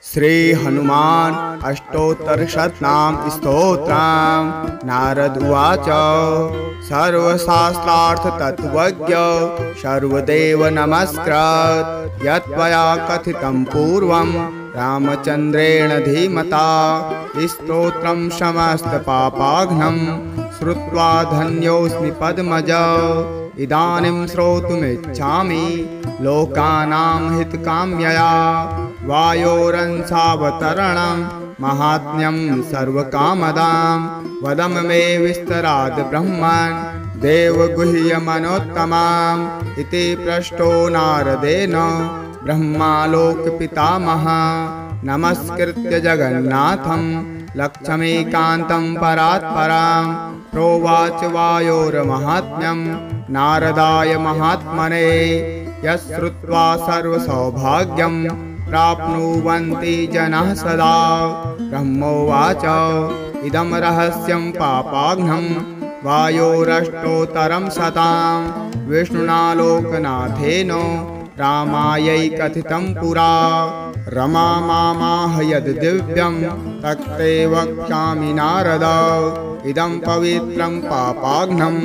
श्री हनुमान अष्टोत्तरशतनाम स्तोत्रम्। नारद उवाच सर्वशास्त्रार्थ तत्त्वज्ञ सर्वदेव नमस्कृत यत्त्वया कथितं पूर्वं रामचन्द्रेण धीमता स्तोत्रं समस्तपापाघ्नं श्रुत्वा धन्योऽस्मि पद्मज। इदानीं श्रोतुमिच्छामि लोकानां हितकाम्यया वायोरंसावतरणं महात्म्यं सर्वकामदां वदम मे विस्तराद ब्रह्मन् देवगुह्यमनोत्तमाम् इति पृष्टो नारदेन ब्रह्मालोकपितामहः। नमस्कृत्य जगन्नाथं लक्ष्मीकान्तं परात्परां प्रोवाच वायोर्माहात्म्यं नारदाय महात्मने यश्रुत्वा सर्वसौभाग्यं प्राप्नुवन्ति जनाः सदा। ब्रह्मोवाच इदं रहस्यं पापाघ्नं वायोरष्टोत्तरं शतं विष्णुना लोकनाथेन रामायै कथितं पुरा। रमा मामाह यद् दिव्यं तत्ते वक्ष्यामि नारद इदं पवित्रं पापाघ्नं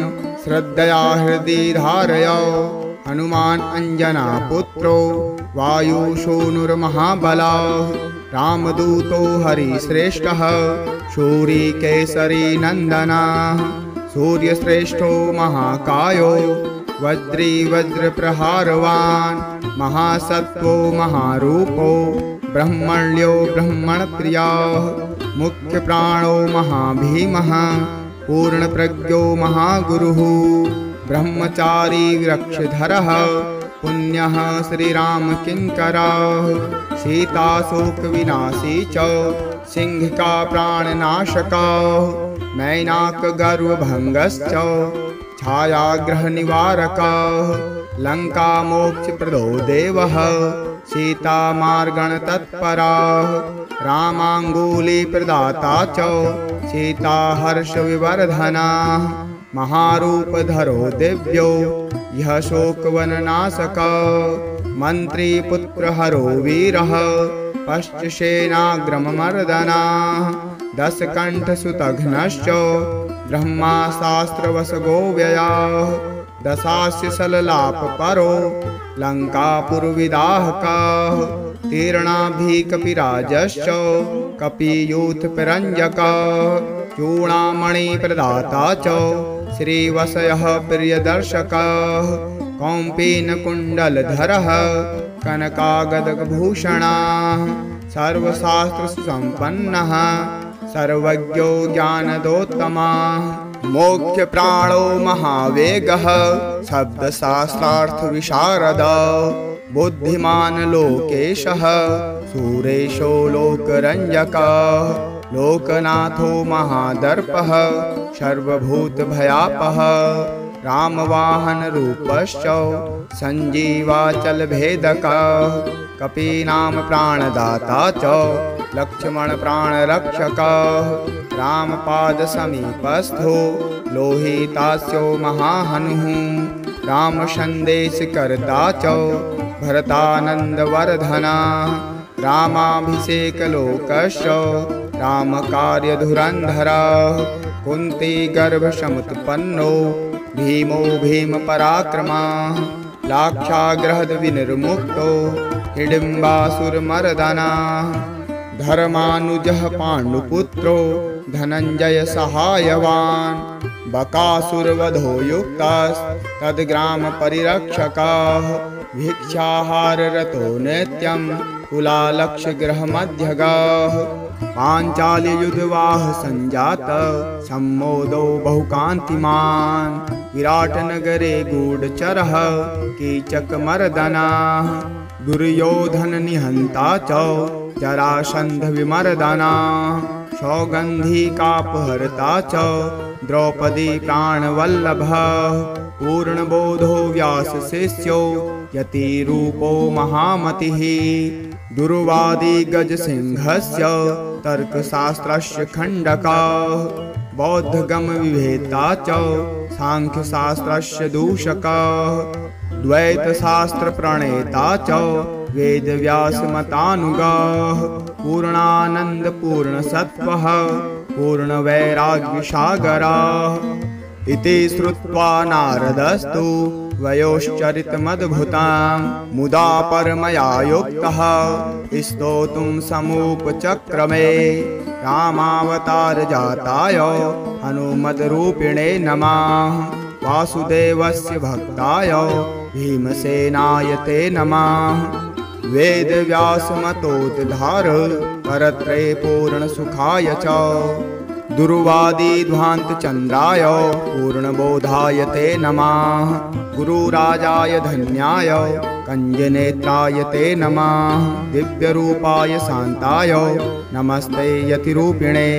श्रद्धया हृदि धारय। हनुमान अंजना पुत्रो वायुसूनुर्महाबलः रामदूतो हरिश्रेष्ठः शूरी केसरी नन्दनः। सूर्यश्रेष्ठो महाकायो वज्री वज्रप्रहारवान् महासत्त्वो महारूपो ब्रह्मण्यो ब्रह्मणप्रियः। मुख्यप्राणो महाभीमः पूर्णप्रज्ञो महागुरुः ब्रह्मचारी वृक्षधरः पुण्यः श्रीरामकिङ्करः। सीताशोकविनाशी च सिंहिका प्राणनाशकः मैनाकगर्वभङ्गश्च छायाग्रहनिवारकः। लङ्कामोक्षप्रदो देवः सीतामार्गणतत्परः रामाङ्गुलीप्रदाता च सीताहर्षविवर्धनः। महारूपधरो दिव्यो यः शोकवननाशकः मन्त्रीपुत्रहरो वीरः पश्चसेनाग्रममर्दनः। दशकण्ठसुतघ्नश्च ब्रह्माशास्त्रवशगो व्ययः दशास्य सललापपरो लङ्कापुरविदाहकः। तीर्णाभिकपिराजश्च कपियूथपरञ्जकः चूडामणिप्रदाता च श्रीवशयः प्रियदर्शकः। कौम्पीनकुण्डलधरः कनकागदभूषणः सर्वशास्त्रसुसम्पन्नः सर्वज्ञो ज्ञानदोत्तमः। मोक्षप्राणो महावेगः शब्दशास्त्रार्थविशारदः बुद्धिमान् लोकेशः सुरेशो लोकरञ्जकः। लोकनाथो महादर्पः सर्वभूतभयापः रामवाहनरूपश्च सञ्जीवाचलभेदकः। कपीनां प्राणदाता च लक्ष्मणप्राणरक्षकः रामपादसमीपस्थो लोहितास्यो महाहनुः। रामसन्देशकर्ता च भरतानन्दवर्धनः रामाभिषेकलोकश्च रामकार्यधुरन्धरः। कुन्तीगर्भसमुत्पन्नो भीमो भीमपराक्रमः लाक्षागृहविनिर्मुक्तो हिडिम्बासुरमर्दनः। धर्मानुजः पाण्डुपुत्रो धनञ्जयसहायवान् बकासुरवधो युक्तस्तद्ग्रामपरिरक्षकः। भिक्षाहाररतो नित्यं कुलालक्ष्यगृहमध्यगः। पाञ्चाल्ययुधवाह सञ्जातः सम्मोदो बहुकान्तिमान् विराटनगरे गूढचरः कीचकमर्दनः। दुर्योधननिहन्ता च जरासन्धविमर्दनः सौगन्धिकापहर्ता च द्रौपदी प्राणवल्लभः। पूर्णबोधो व्यासशिष्यो यतिरूपो महामतिः। दुर्वादी गजसिंहस्य तर्कशास्त्रस्य खण्डकः बौद्धगमविवेता च सांख्यशास्त्रस्य दूषकः। द्वैतशास्त्रप्रणेता च वेदव्यासमतानुगाः पूर्णानन्दपूर्णसत्त्वः पूर्णवैराग्यसागराः इति श्रुत्वा नारदस्तु वयोश्चरितमद्भुतं मुदा परमया युक्तः स्तोतुं समुपचक्रमे रामावतारजाताय हनुमद्रूपिणे नमः वासुदेवस्य भक्ताय भीमसेनाय ते नमः वेदव्यासमतोद्धार परत्रये पूर्णसुखाय च दुर्वादिध्वान्तचन्द्राय पूर्णबोधाय ते नमः गुरुराजाय धन्याय कञ्जनेत्राय ते नमः दिव्यरूपाय शान्ताय नमस्ते यतिरूपिणे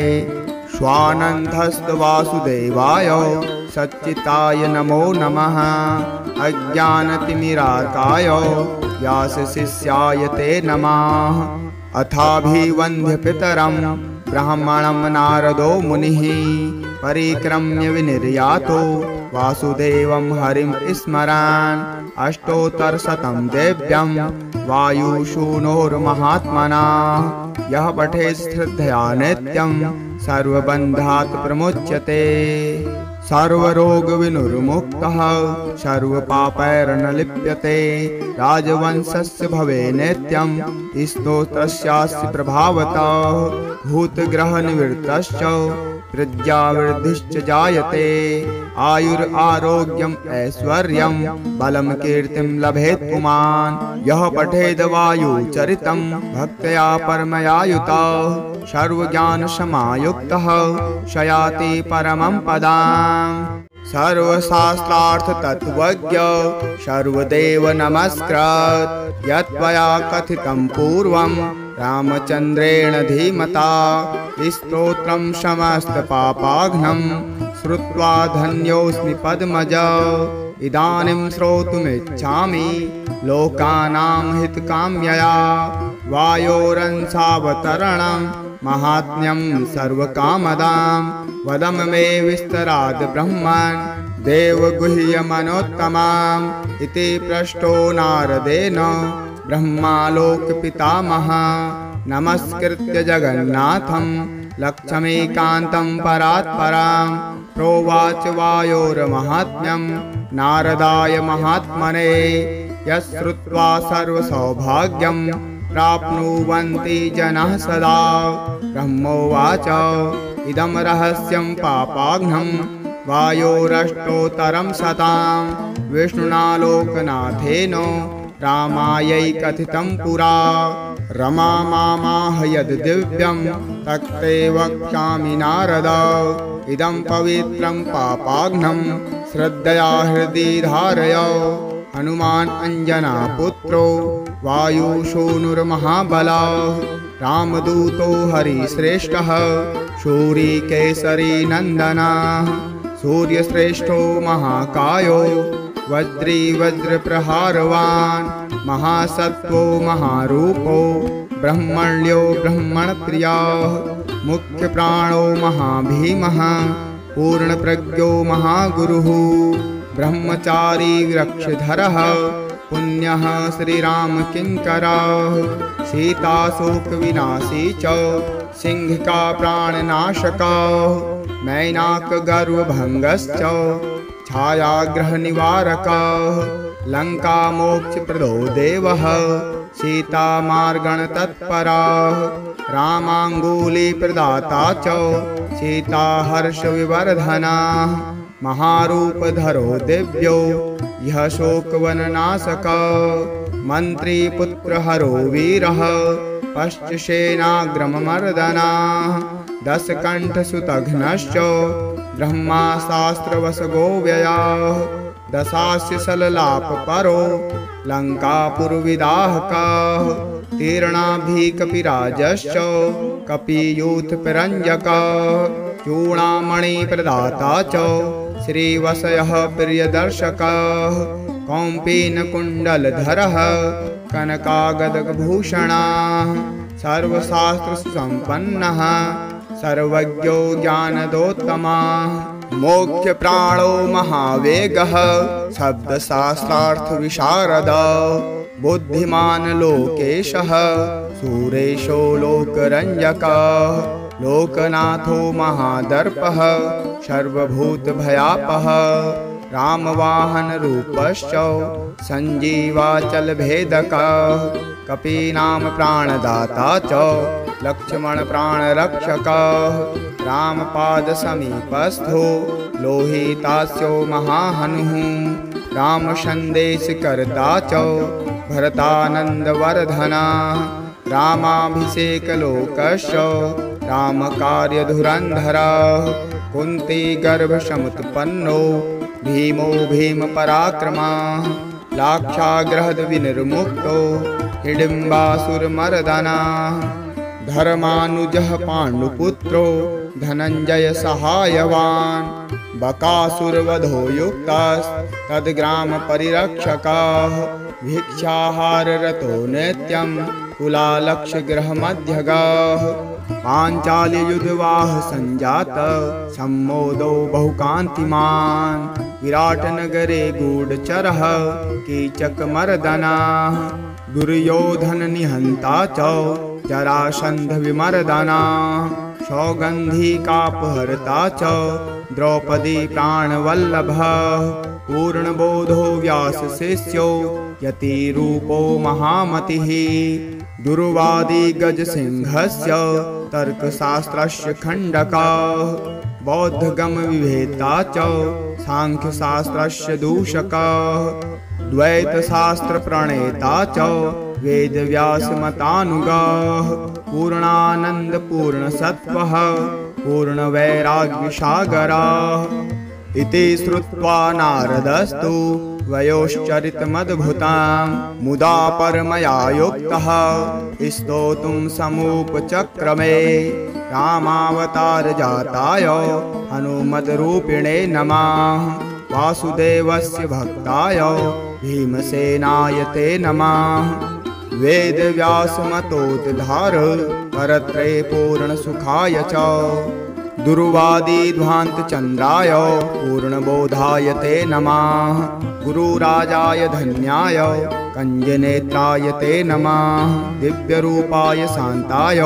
स्वानन्दस्तवासुदेवाय सच्चिताय नमो नमः अज्ञानतिमिरार्काय व्यासशिष्याय ते नमः अथाभिवन्द्यपितरं ब्राह्मणं नारदो मुनिः परिक्रम्य विनिर्यातो वासुदेवं हरिं स्मरन् अष्टोत्तरशतं देव्यं वायुशूनोर्महात्मना यः पठेत् श्रद्धया नित्यं सर्वबन्धात् प्रमुच्यते सर्वरोगविनुर्मुक्तः सर्वपापैर्न लिप्यते राजवंशस्य भवे नित्यं स्तोत्रस्यास्य प्रभावतः भूतग्रहनिवृत्तश्च प्रज्ञावृद्धिश्च जायते आयुरारोग्यम् ऐश्वर्यं बलं कीर्तिं लभेत् पुमान् यः पठेद् वायुचरितं भक्त्या परमया युतः सर्वज्ञानसमायुक्तः शयाति परमं पदाम् सर्वशास्त्रार्थतत्त्वज्ञ सर्वदेव नमस्कृत् यत्त्वया कथितं पूर्वं रामचन्द्रेण धीमता स्तोत्रं समस्तपापाघ्नं श्रुत्वा धन्योऽस्मि पद्मज इदानीं श्रोतुमिच्छामि लोकानां हितकाम्यया वायोरंसावतरणं महात्म्यं सर्वकामदां वदम मे विस्तराद् ब्रह्मन् देवगुह्यमनोत्तमाम् इति पृष्टो नारदेन ब्रह्मालोकपितामहः नमस्कृत्य जगन्नाथं लक्ष्मीकान्तं परात्परां प्रोवाच वायोर्माहात्म्यं नारदाय महात्मने यश्रुत्वा सर्वसौभाग्यं प्राप्नुवन्ति जनाः सदा ब्रह्मोवाच इदं रहस्यं पापाघ्नं वायोरष्टोत्तरं शतं विष्णुना लोकनाथेन रामायै कथितं पुरा रमा मामाह यद् दिव्यं तत्ते वक्ष्यामि नारद इदं पवित्रं पापाघ्नं श्रद्धया हृदि धारय हनुमान् अंजनापुत्रो वायुशूनुर्महाबलः रामदूतो हरिश्रेष्ठः शूरीकेसरी नन्दनः सूर्यश्रेष्ठो महाकायो वज्री वज्रप्रहारवान् महासत्त्वो महारूपो ब्रह्मण्यो ब्रह्मणप्रियः मुख्यप्राणो महाभीमः पूर्णप्रज्ञो महागुरुः ब्रह्मचारी वृक्षधरः पुण्यः श्रीरामकिङ्करः सीताशोकविनाशी च सिंहिका प्राणनाशकः मैनाकगर्वभङ्गश्च छायाग्रहनिवारकः लङ्कामोक्षप्रदो देवः सीतामार्गणतत्परः रामाङ्गुलीप्रदाता च सीताहर्षविवर्धनः महारूपधरो दिव्यो यः शोकवननाशकः मन्त्रीपुत्रहरो वीरः पश्चसेनाग्रममर्दनः दशकण्ठसुतघ्नश्च ब्रह्माशास्त्रवशगो व्ययः दशास्य सललापपरो लङ्कापुरविदाहकः तीर्णाभिकपिराजश्च कपियूथपिरञ्जकः चूडामणिप्रदाता च श्रीवशयः प्रियदर्शकः कौम्पीनकुण्डलधरः कनकागदभूषणः सर्वशास्त्रसुसम्पन्नः सर्वज्ञो ज्ञानदोत्तमः मोक्षप्राणो महावेगः शब्दशास्त्रार्थविशारदः बुद्धिमान् लोकेशः सुरेशो लोकरञ्जकः लोकनाथो महादर्पः सर्वभूतभयापः रामवाहनरूपश्च सञ्जीवाचलभेदकः कपीनाम प्राणदाता च लक्ष्मणप्राणरक्षकः रामपादसमीपस्थो लोहितास्यो महाहनुः रामसन्देशकर्ता च भरतानन्दवर्धनः रामाभिषेकलोकश्च रामकार्यधुरन्धरः कुन्तीगर्भसमुत्पन्नो भीमो भीमपराक्रमः लाक्षागृहविनिर्मुक्तो हिडिम्बासुरमर्दनः धर्मानुजः पाण्डुपुत्रो धनञ्जयसहायवान् बकासुरवधो युक्तस्तद्ग्रामपरिरक्षकः भिक्षाहाररतो नित्यं कुलालक्षगृहमध्यगः पाञ्चाल्ययुधवाह सञ्जातः सम्मोदो बहुकान्तिमान् विराटनगरे गूढचरः कीचकमर्दनः दुर्योधननिहन्ता च जरासन्धविमर्दनः सौगन्धिकापहर्ता च द्रौपदी प्राणवल्लभः पूर्णबोधो व्यासशिष्यो यतिरूपो महामतिः दुर्वादी गजसिंहस्य तर्कशास्त्रस्य खण्डकः बौद्धगमविवेता च सांख्यशास्त्रस्य दूषकः द्वैतशास्त्रप्रणेता च वेदव्यासमतानुगः पूर्णानन्दपूर्णसत्त्वः पूर्णवैराग्यसागरः इति श्रुत्वा नारदस्तु वयोश्चरितमद्भुतं मुदा परमया युक्तः स्तोतुं समुपचक्रमे रामावतारजाताय हनुमद्रूपिणे नमः वासुदेवस्य भक्ताय भीमसेनाय ते नमः वेदव्यासमतोद्धार परत्रये पूर्णसुखाय च दुर्वादिध्वान्तचन्द्राय पूर्णबोधाय ते नमः गुरुराजाय धन्याय कञ्जनेत्राय ते नमः दिव्यरूपाय शान्ताय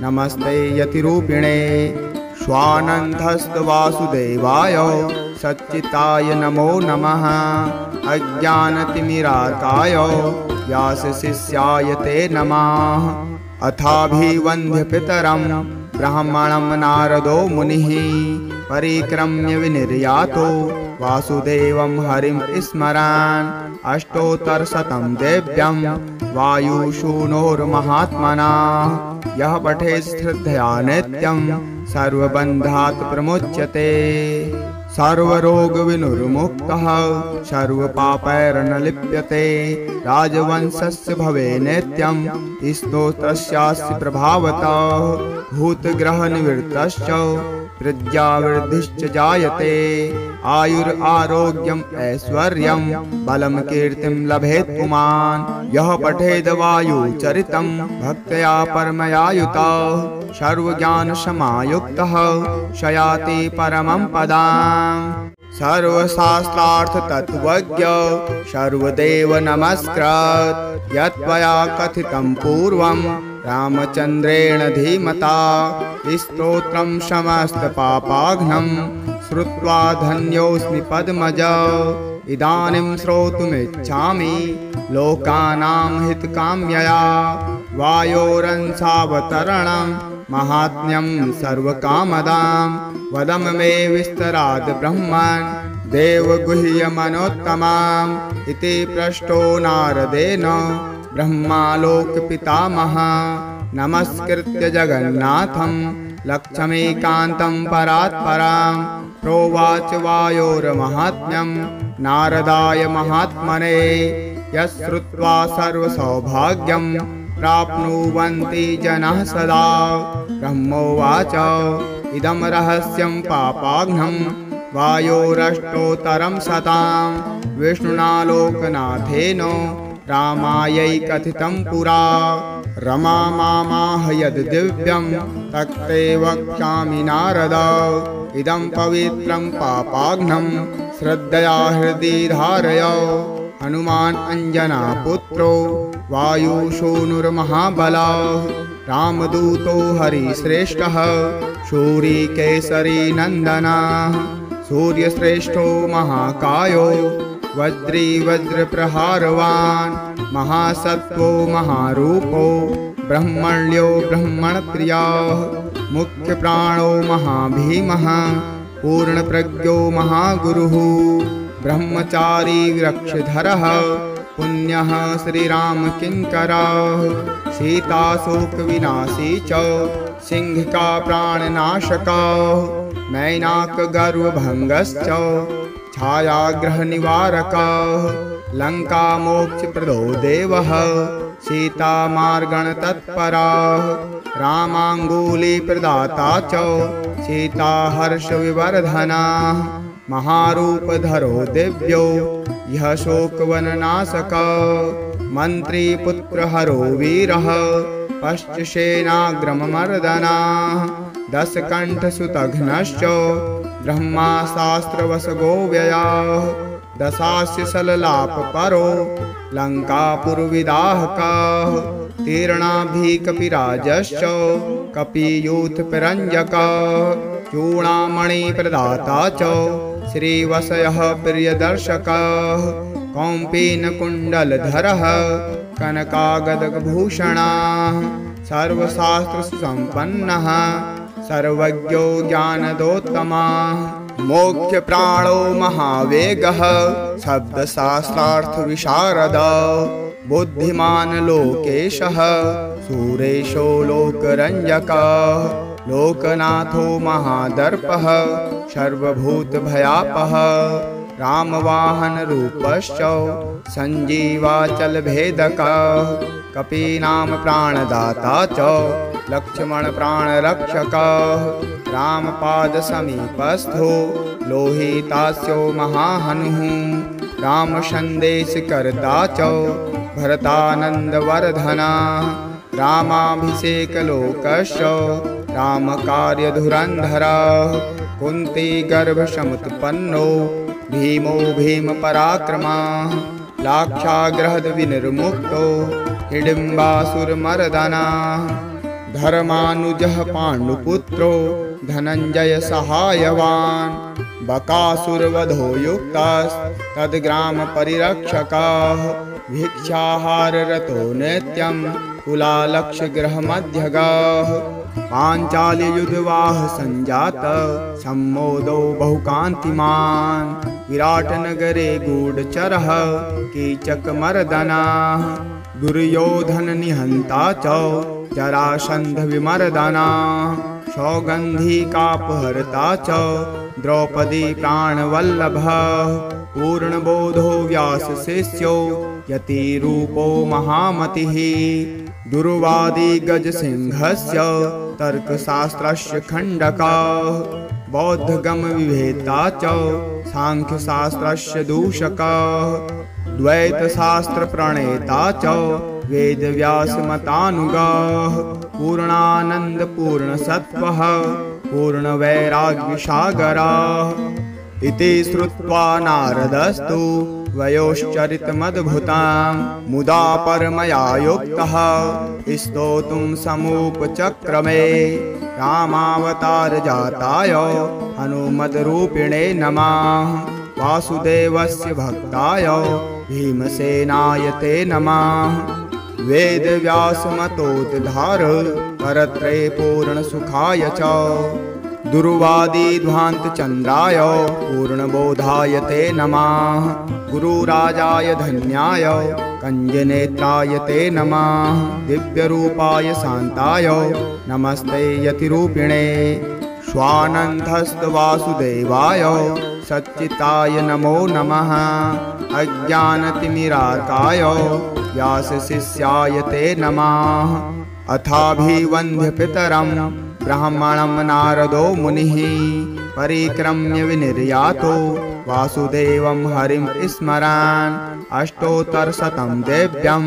नमस्ते यतिरूपिणे स्वानन्दस्तवासुदेवाय सच्चिताय नमो नमः अज्ञानतिमिरार्काय व्यासशिष्याय ते नमः अथाभिवन्द्यपितरं ब्राह्मणं नारदो मुनिः परिक्रम्य विनिर्यातो वासुदेवं हरिं स्मरन् अष्टोत्तरशतं देव्यं वायुशूनोर्महात्मना यः पठेत् श्रद्धया नित्यं सर्वबन्धात् प्रमुच्यते सर्वरोगविनुर्मुक्तः सर्वपापैर्न लिप्यते राजवंशस्य भवे नित्यं स्तोत्रस्यास्य प्रभावतः भूतग्रहनिवृत्तश्च प्रज्ञावृद्धिश्च जायते आयुरारोग्यम् ऐश्वर्यं बलं कीर्तिं लभेत् पुमान् यः पठेद वायुचरितं भक्त्या परमया युतः सर्वज्ञानसमायुक्तः स याति परमं पदम् सर्वशास्त्रार्थतत्त्वज्ञ सर्वदेव नमस्कृत् यत्त्वया कथितं पूर्वं रामचन्द्रेण धीमता स्तोत्रं समस्तपापाघ्नं श्रुत्वा धन्योऽस्मि पद्मज इदानीं श्रोतुमिच्छामि लोकानां हितकाम्यया वायोरंसावतरणं महात्म्यं सर्वकामदां वदम मे विस्तराद् ब्रह्मन् देवगुह्यमनोत्तमाम् इति पृष्टो नारदेन ब्रह्मालोकपितामहः नमस्कृत्य जगन्नाथं लक्ष्मीकान्तं परात्परां प्रोवाच वायोर्माहात्म्यं नारदाय महात्मने यश्रुत्वा सर्वसौभाग्यं प्राप्नुवन्ति जनाः सदा ब्रह्मोवाच इदं रहस्यं पापाघ्नं वायोरष्टोत्तरं शतां विष्णुना लोकनाथेन रामायै कथितं पुरा रमा मामाह यद् दिव्यं तत्ते वक्ष्यामि नारद इदं पवित्रं पापाघ्नं श्रद्धया हृदि धारय हनुमान अंजना पुत्रो वायुशूनुर्महाबलः रामदूतो हरिश्रेष्ठः शूरी केसरी नंदनः सूर्यश्रेष्ठो महाकायो वज्री वज्रप्रहारवान् महासत्त्वो महारूपो ब्रह्मण्यो ब्रह्मणप्रियः मुख्यप्राणो महाभीमः पूर्णप्रज्ञो महागुरुः ब्रह्मचारी वृक्षधरः पुण्यः श्रीरामकिङ्करः सीताशोकविनाशी च सिंहिका प्राणनाशकः मैनाकगर्वभङ्गश्च छायाग्रहनिवारकः लङ्कामोक्षप्रदो देवः सीतामार्गणतत्परः रामाङ्गुलीप्रदाता च सीताहर्षविवर्धनः महारूपधरो दिव्यो यः शोकवननाशकः मन्त्रीपुत्रहरो वीरः पश्चसेनाग्रममर्दनः दशकण्ठसुतघ्नश्च ब्रह्माशास्त्रवशगो व्ययः दशास्य सललापपरो लङ्कापुरविदाहकः तीर्णाभिकपिराजश्च कपियूथपरञ्जकः चूडामणिप्रदाता च श्रीवशयः प्रियदर्शकः कौम्पीनकुण्डलधरः कनकागदभूषणः सर्वशास्त्रसुसम्पन्नः सर्वज्ञो ज्ञानदोत्तमः मोक्षप्राणो महावेगः शब्दशास्त्रार्थविशारदः बुद्धिमान् लोकेशः सुरेशो लोकरञ्जकः लोकनाथो महादर्पः सर्वभूतभयापः रामवाहनरूपश्च सञ्जीवाचलभेदकः कपीनां प्राणदाता च लक्ष्मणप्राणरक्षकः रामपादसमीपस्थो लोहितास्यो महाहनुः रामसन्देशकर्ता च भरतानन्दवर्धनः रामाभिषेकलोकश्च रामकार्यधुरन्धरः कुन्तीगर्भसमुत्पन्नो भीमो भीमपराक्रमः लाक्षागृहद्विनिर्मुक्तो हिडिम्बासुरमर्दनः धर्मानुजः पाण्डुपुत्रो धनञ्जय सहायवान् बकासुरवधो युक्तस्तद्ग्रामपरिरक्षकः भिक्षाहाररतो नित्यं कुलालक्षगृहमध्यगः पाञ्चाल्ययुधवाह सञ्जातः सम्मोदो बहुकान्तिमान् विराटनगरे गूढचरः कीचकमर्दनः दुर्योधननिहन्ता च जरासन्धविमर्दनः सौगन्धिकापहर्ता च द्रौपदी प्राणवल्लभः पूर्णबोधो व्यासशिष्यो यतिरूपो महामतिः दुर्वादी गजसिंहस्य तर्कशास्त्रस्य खण्डकः बौद्धगमविवेता च सांख्यशास्त्रस्य दूषकः द्वैतशास्त्रप्रणेता च वेदव्यासमतानुगः पूर्णानन्दपूर्णसत्त्वः पूर्णवैराग्यसागरः इति श्रुत्वा नारदस्तु वयोश्चरितमद्भुतं मुदा परमया युक्तः स्तोतुं समुपचक्रमे रामावतारजाताय हनुमद्रूपिणे नमः वासुदेवस्य भक्ताय भीमसेनाय ते नमः वेदव्यासमतोद्धार परत्रये पूर्णसुखाय च दुर्वादिध्वान्तचन्द्राय पूर्णबोधाय ते नमः गुरुराजाय धन्याय कञ्जनेत्राय ते नमः दिव्यरूपाय शान्ताय नमस्ते यतिरूपिणे स्वानन्दस्तवासुदेवाय सच्चिताय नमो नमः अज्ञानतिमिरार्काय व्यासशिष्याय ते नमः अथाभिवन्द्यपितरं ब्राह्मणं नारदो मुनिः परिक्रम्य विनिर्यातो वासुदेवं हरिं स्मरन् अष्टोत्तरशतं देव्यं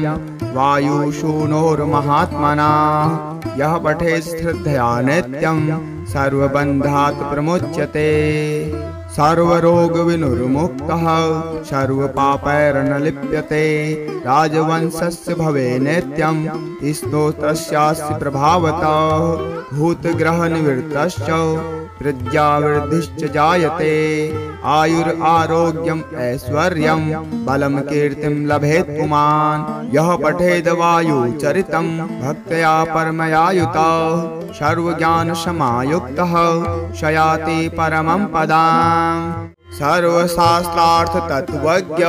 वायुशूनोर्महात्मनः यः पठेत् श्रद्धया नित्यं सर्वबन्धात् प्रमुच्यते सर्वरोगविनुर्मुक्तः सर्वपापैर्न लिप्यते राजवंशस्य भवे नित्यं स्तोत्रस्यास्य प्रभावतः भूतग्रहनिवृत्तश्च प्रज्ञावृद्धिश्च जायते आयुरारोग्यम् ऐश्वर्यं बलं कीर्तिं लभेत् पुमान् यः पठेद वायुचरितं भक्त्या परमया युतः सर्वज्ञानसमायुक्तः शयाति परमं पदाम् सर्वशास्त्रार्थतत्त्वज्ञ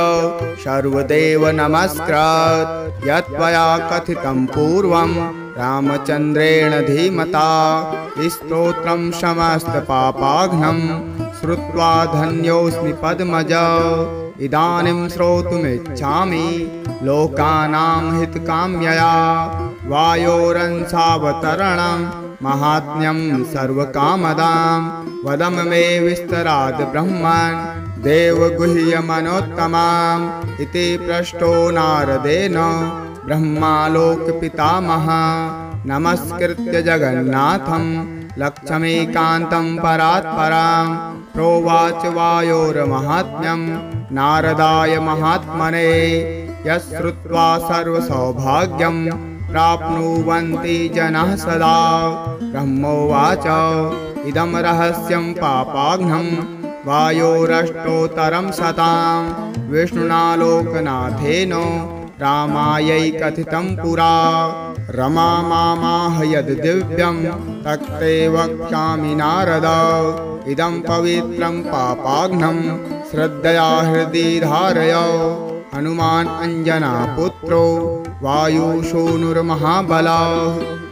सर्वदेव नमस्कृत यत्त्वया कथितं पूर्वं रामचन्द्रेण धीमता स्तोत्रं समस्तपापाघ्नं श्रुत्वा धन्योऽस्मि पद्मजा इदानीं श्रोतुमिच्छामि लोकानां हितकाम्यया वायोरंसावतरणं महात्म्यं सर्वकामदां वदम मे विस्तराद् ब्रह्मन् देवगुह्यमनोत्तमाम् इति पृष्टो नारदेन ब्रह्मालोकपितामहः नमस्कृत्य जगन्नाथं लक्ष्मीकान्तं परात्परां प्रोवाच वायोर्माहात्म्यं नारदाय महात्मने यश्रुत्वा सर्वसौभाग्यं प्राप्नुवन्ति जनाः सदा ब्रह्मोवाच इदं रहस्यं पापाघ्नं वायोरष्टोत्तरं शतां विष्णुना लोकनाथेन रामायै कथितं पुरा रमा मामाह यद् दिव्यं तत्ते वक्ष्यामि नारद इदं पवित्रं पापाघ्नं श्रद्धया हृदि धारय हनुमान् अंजनापुत्रो वायुसूनुर्महाबलः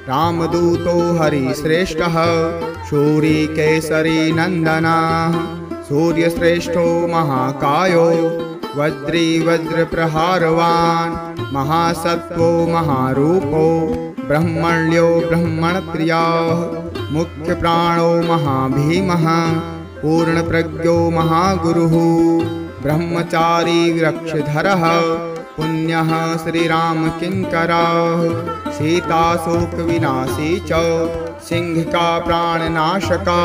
रामदूतो हरिश्रेष्ठः शूरीकेसरी नन्दनः सूर्यश्रेष्ठो महाकायो वज्री वज्रप्रहारवान् महासत्त्वो महारूपो ब्रह्मण्यो ब्रह्मणप्रियः मुख्यप्राणो महाभीमः पूर्णप्रज्ञो महागुरुः ब्रह्मचारी वृक्षधरः पुण्यः श्रीरामकिङ्करः सीताशोकविनाशी च सिंहिका प्राणनाशकः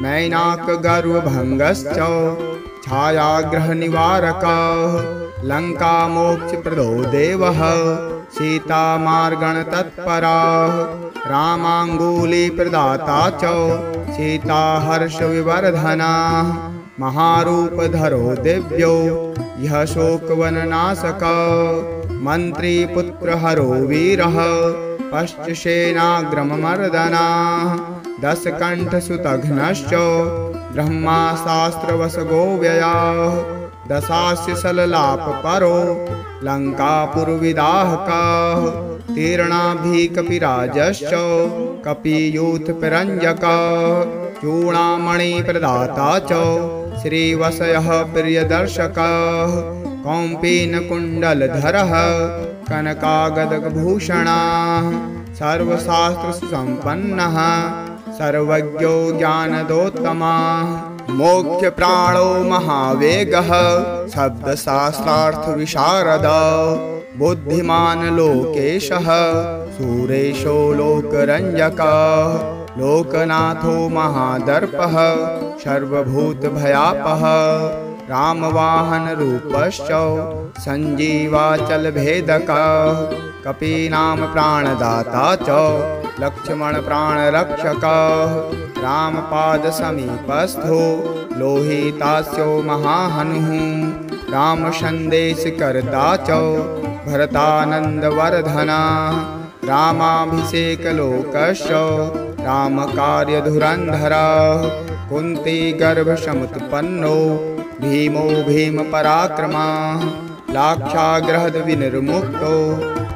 मैनाकगर्वभङ्गश्च छायाग्रहनिवारकः लङ्कामोक्षप्रदो देवः सीतामार्गणतत्परः रामाङ्गुलीप्रदाता च सीताहर्षविवर्धनः महारूपधरो दिव्यो यः शोकवननाशकः मन्त्रीपुत्रहरो वीरः पश्चसेनाग्रममर्दनः दशकण्ठसुतघ्नश्च ब्रह्माशास्त्रवशगो व्ययः दशास्य सललापपरो लङ्कापुरविदाहकः तीर्णाभिकपिराजश्च कपियूथपरञ्जकः चूडामणिप्रदाता च श्रीवशयः प्रियदर्शकः कौम्पीनकुण्डलधरः कनकागदभूषणः सर्वशास्त्रसुसम्पन्नः सर्वज्ञो ज्ञानदोत्तमः मोक्षप्राणो महावेगः शब्दशास्त्रार्थविशारदः बुद्धिमान् लोकेशः सुरेशो लोकरञ्जकः लोकनाथो महादर्पः सर्वभूतभयापः रामवाहनरूपश्च सञ्जीवाचलभेदकः कपीनां प्राणदाता च लक्ष्मणप्राणरक्षकः रामपादसमीपस्थो लोहितास्यो महाहनुः रामसन्देशकर्ता च भरतानन्दवर्धनः रामाभिषेकलोकश्च रामकार्यधुरन्धरः कुन्तीगर्भसमुत्पन्नो भीमो भीमपराक्रमः लाक्षागृहद्विनिर्मुक्तो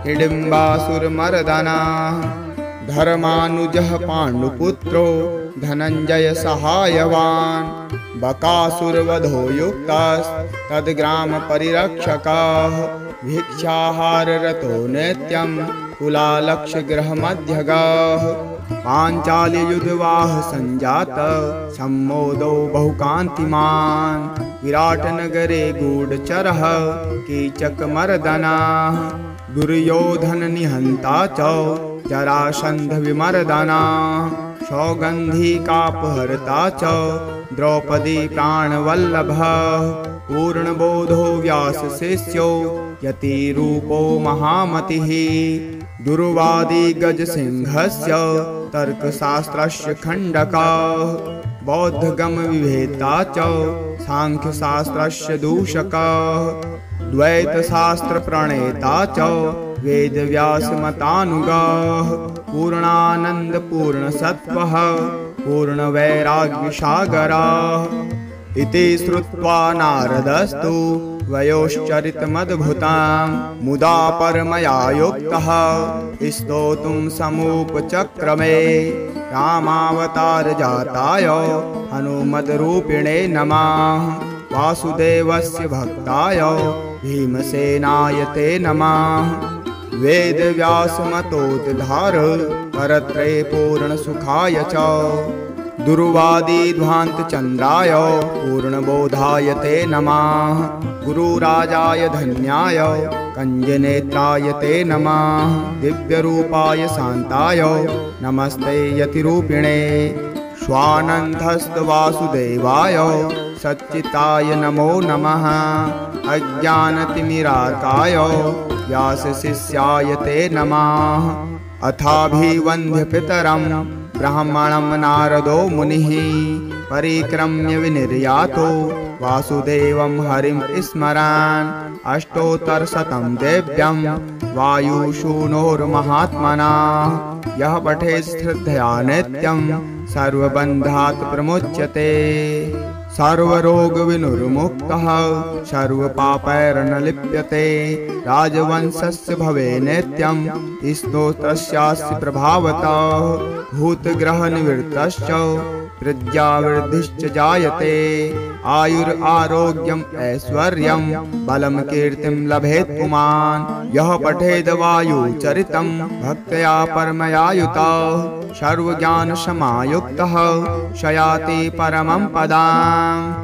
हिडिम्बासुरमर्दनः धर्मानुजः पाण्डुपुत्रो धनञ्जयसहायवान् बकासुरवधो युक्तस्तद्ग्रामपरिरक्षकः भिक्षाहाररतो नित्यं कुलालक्षगृहमध्यगः पाञ्चाल्ययुधवाह सञ्जातः सम्मोदो बहुकान्तिमान् विराटनगरे गूढचरः कीचकमर्दनः दुर्योधननिहन्ता च जरासन्धविमर्दना सौगन्धिकापहर्ता च द्रौपदी प्राणवल्लभः पूर्णबोधो व्यासशिष्यो यतिरूपो महामतिः दुर्वादी गजसिंहस्य तर्कशास्त्रस्य खण्डकः बौद्धगमविवेता च सांख्यशास्त्रस्य दूषकः द्वैतशास्त्रप्रणेता च वेदव्यासमतानुगः पूर्णानन्दपूर्णसत्त्वः पूर्णवैराग्यसागरः इति श्रुत्वा नारदस्तु वयोश्चरितमद्भुतं मुदा परमया युक्तः स्तोतुं समुपचक्रमे रामावतारजाताय हनुमद्रूपिणे नमः वासुदेवस्य भक्ताय भीमसेनाय ते नमः वेदव्यासमतोद्धार परत्रे पूर्णसुखाय च दुर्वादिध्वान्तचन्द्राय पूर्णबोधाय ते नमः गुरुराजाय धन्याय कञ्जनेत्राय ते नमः दिव्यरूपाय शान्ताय नमस्ते यतिरूपिणे स्वानन्दस्तवासुदेवाय सच्चिताय नमो नमः अज्ञानतिमिरार्काय व्यासशिष्याय ते नमः अथाभिवन्द्यपितरं ब्राह्मणं नारदो मुनिः परिक्रम्य विनिर्यातो वासुदेवं हरिं स्मरन् अष्टोत्तरशतं देव्यं वायुशूनोर्महात्मना यः पठेत् श्रद्धया नित्यं सर्वबन्धात् प्रमुच्यते सर्वरोगविनुर्मुक्तः सर्वपापैर्न लिप्यते राजवंशस्य भवे नित्यं स्तोत्रस्यास्य प्रभावतः भूतग्रहनिवृत्तश्च प्रज्ञावृद्धिश्च जायते आयुरारोग्यम् ऐश्वर्यं बलं कीर्तिं लभेत् पुमान् यः पठेद् वायुचरितं भक्त्या परमया युतः सर्वज्ञानसमायुक्तः स याति परमं पदम्।